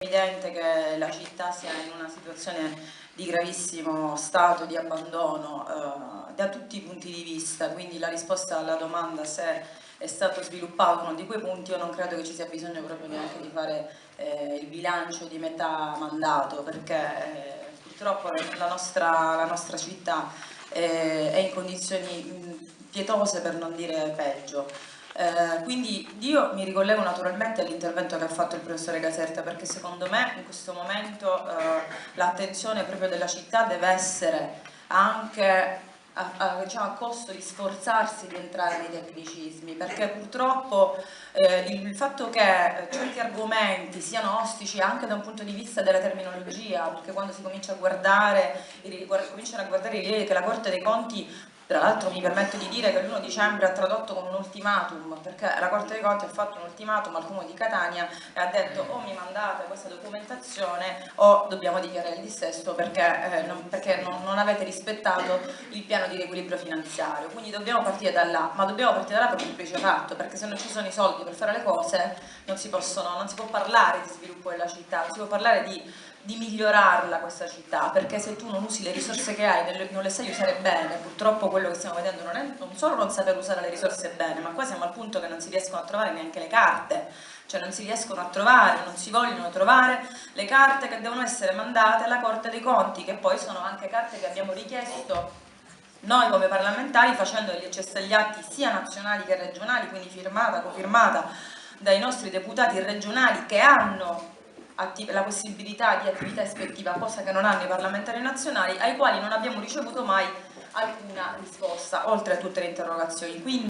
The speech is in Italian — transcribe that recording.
È evidente che la città sia in una situazione di gravissimo stato di abbandono da tutti i punti di vista, quindi la risposta alla domanda se è stato sviluppato uno di quei punti, io non credo che ci sia bisogno proprio neanche di fare il bilancio di metà mandato, perché purtroppo la nostra città è in condizioni pietose, per non dire peggio. Quindi io mi ricollego naturalmente all'intervento che ha fatto il professore Caserta, perché secondo me in questo momento l'attenzione proprio della città deve essere anche diciamo, a costo di sforzarsi di entrare nei tecnicismi, perché purtroppo il fatto che certi argomenti siano ostici anche da un punto di vista della terminologia, perché quando si comincia a guardare, cominciano a guardare i rilievi che la Corte dei Conti, tra l'altro mi permetto di dire che l'1 dicembre ha tradotto con un ultimatum, perché la Corte dei Conti ha fatto un ultimatum al Comune di Catania e ha detto o mi mandate questa documentazione o dobbiamo dichiarare il dissesto perché non avete rispettato il piano di riequilibrio finanziario. Quindi dobbiamo partire da là, ma dobbiamo partire da là per un semplice fatto, perché se non ci sono i soldi per fare le cose non si può parlare di sviluppo della città, non si può parlare di migliorarla questa città, perché se tu non usi le risorse che hai, non le sai usare bene, purtroppo quello che stiamo vedendo non solo non saper usare le risorse bene, ma qua siamo al punto che non si riescono a trovare neanche le carte, cioè non si riescono a trovare, non si vogliono trovare le carte che devono essere mandate alla Corte dei Conti, che poi sono anche carte che abbiamo richiesto noi come parlamentari facendo degli accessi agli atti sia nazionali che regionali, quindi firmata, cofirmata dai nostri deputati regionali che hanno la possibilità di attività ispettiva, cosa che non hanno i parlamentari nazionali, ai quali non abbiamo ricevuto mai alcuna risposta, oltre a tutte le interrogazioni. Quindi